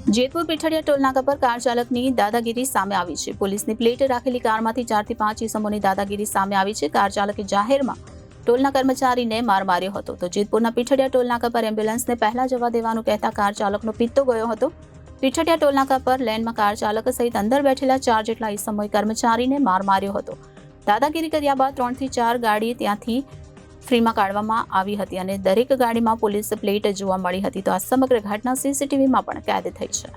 જેતપુર પીઠડિયા ટોલનાકા પર કાર ચાલકની દાદાગીરી સામે આવી છે. પોલીસની પ્લેટ રાખેલી કારમાંથી 4 થી 5 ઇસમોની દાદાગીરી સામે આવી છે. કાર ચાલકે જાહેરમાં ટોલના કર્મચારીને માર માર્યો હતો. તો જેતપુરના પીઠડિયા ટોલનાકા પર એમ્બ્યુલન્સને પહેલા જવા દેવાનું કહેતા કાર ચાલકનો પિત્તો ગયો હતો. પીઠડિયા ટોલનાકા પર લેનમાં કાર ચાલક સહિત અંદર બેઠેલા 4 જેટલા ઇસમોએ કર્મચારીને માર માર્યો હતો. દાદાગીરી કર્યા બાદ 3 થી 4 ગાડી ત્યાંથી ફ્રીમાં કાઢવામાં આવી હતી અને દરેક ગાડીમાં પોલીસ પ્લેટ જોવા મળી હતી. તો આ સમગ્ર ઘટના સીસીટીવીમાં પણ કેદ થઈ છે.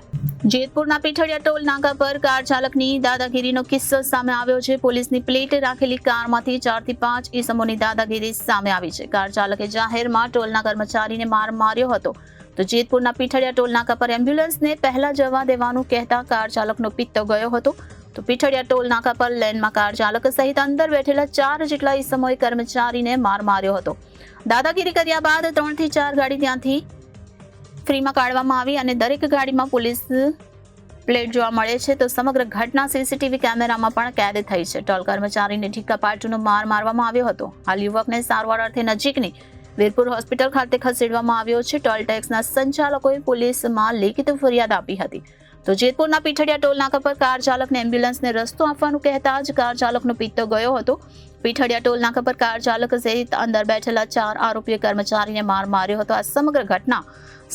જેતપુરના પીઠડિયા ટોલ નાકા પર કાર ચાલકની દાદાગીરીનો કિસ્સો સામે આવ્યો છે. પોલીસની પ્લેટ રાખેલી કારમાંથી 4 થી 5 ઇસમોની દાદાગીરી સામે આવી છે. કાર ચાલકે જાહેરમાં ટોલના કર્મચારીને માર માર્યો હતો. તો જેતપુરના પીઠડિયા ટોલ નાકા પર એમ્બ્યુલન્સને પહેલા જવા દેવાનું કહેતા કાર ચાલકનો પિત્તો ગયો હતો. તો પીઠડિયા ટોલ નાકા પર લેનમાં કાર ચાલક સહિત અંદર બેઠેલા 4 જેટલા ઇસમોએ કર્મચારીને માર માર્યો હતો. દાદાગીરી કર્યા બાદ 3 થી 4 ગાડી ત્યાંથી ફ્રીમાં કાઢવામાં આવી અને દરેક ગાડીમાં પોલીસ પ્લેટ જોવા મળે છે. તો સમગ્ર ઘટના સીસીટીવી કેમેરામાં પણ કેદ થઈ છે. ટોલ કર્મચારીને ઢીકા પાટુનો માર મારવામાં આવ્યો હતો. હાલ યુવકને સારવાર અર્થે નજીકની વીરપુર હોસ્પિટલ ખાતે ખસેડવામાં આવ્યો છે. ટોલ ટેક્સના સંચાલકોએ પોલીસમાં લેખિત ફરિયાદ આપી હતી. તો જેતપુરના પીઠડિયા ટોલ નાકા પર કાર ચાલકને એમ્બ્યુલન્સને રસ્તો આપવાનું કહેતા જ કાર ચાલકનો પિત્તો ગયો હતો. પીઠડિયા ટોલ નાકા પર કાર ચાલક સહિત અંદર બેઠેલા 4 આરોપીએ કર્મચારીને માર માર્યો હતો. આ સમગ્ર ઘટના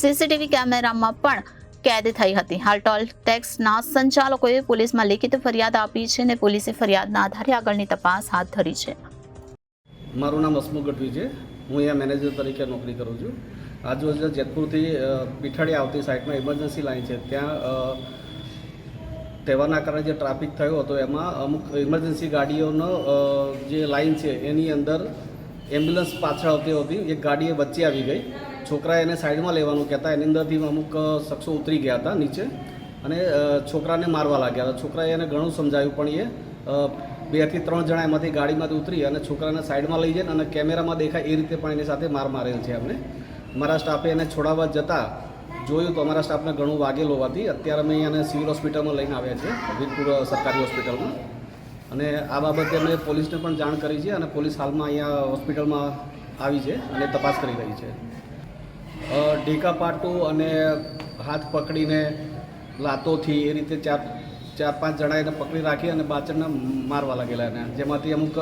સીસીટીવી કેમેરામાં પણ કેદ થઈ હતી. હાલ ટોલ ટેક્સના સંચાલકોએ પોલીસમાં લેખિત ફરિયાદ આપી છે અને પોલીસે ફરિયાદના આધારે આગળની તપાસ હાથ ધરી છે. મારું નામ હસમુખ ગઢવી છે. હું અહીંયા મેનેજર તરીકે નોકરી કરું છું. આજરોજ જેતપુરથી પીઠડિયા આવતી સાઈડમાં ઇમરજન્સી લાઈન છે, ત્યાં તહેવારના કારણે જે ટ્રાફિક થયો હતો એમાં અમુક ઇમરજન્સી ગાડીઓનો જે લાઈન છે એની અંદર એમ્બ્યુલન્સ પાછળ આવતી હતી. એક ગાડીએ વચ્ચે આવી ગઈ. છોકરાએ એને સાઈડમાં લેવાનું કહેતા એની અંદરથી અમુક શખ્સો ઉતરી ગયા હતા નીચે અને છોકરાને મારવા લાગ્યા હતા. છોકરાએ એને ઘણું સમજાવ્યું પણ એ 2 થી 3 જણા એમાંથી ગાડીમાંથી ઉતરી અને છોકરાને સાઈડમાં લઈ જાય અને કેમેરામાં દેખાય એ રીતે પણ એની સાથે માર મારેલ છે અમને. અમારા સ્ટાફે એને છોડાવવા જતાં જોયું તો અમારા સ્ટાફને ઘણું વાગેલ હોવાથી અત્યારે અમે અહીંયાને સિવિલ હોસ્પિટલમાં લઈને આવ્યા છીએ, વીરપુર સરકારી હોસ્પિટલમાં. અને આ બાબતે અમે પોલીસને પણ જાણ કરી છે અને પોલીસ હાલમાં અહીંયા હોસ્પિટલમાં આવી છે અને તપાસ કરી રહી છે. ઢીકા પાટું અને હાથ પકડીને લાતોથી એ રીતે 4-5 જણા એને પકડી રાખી અને પાછળને મારવા લાગેલા એને, જેમાંથી અમુક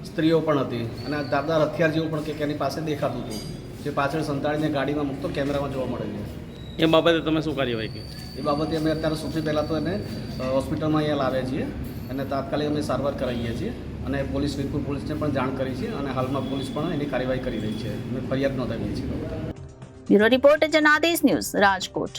સ્ત્રીઓ પણ હતી અને ધારદાર હથિયાર જેવું પણ કંઈક એની પાસે દેખાતું હતું, જે પાછળ સંતાડીને ગાડીમાં મૂકતો કેમેરામાં જોવા મળે છે. એ બાબતે તમે શું કાર્યવાહી કરી? એ બાબતે અમે અત્યારે સૌથી પહેલાં તો એને હોસ્પિટલમાં અહીંયા લાવ્યા છીએ અને તાત્કાલિક અમે સારવાર કરાવીએ છીએ અને વીરપુર પોલીસને પણ જાણ કરી છે અને હાલમાં પોલીસ પણ એની કાર્યવાહી કરી રહી છે. અમે ફરિયાદ નોંધાવીએ છીએ. Bureau report Janadesh news, Rajkot.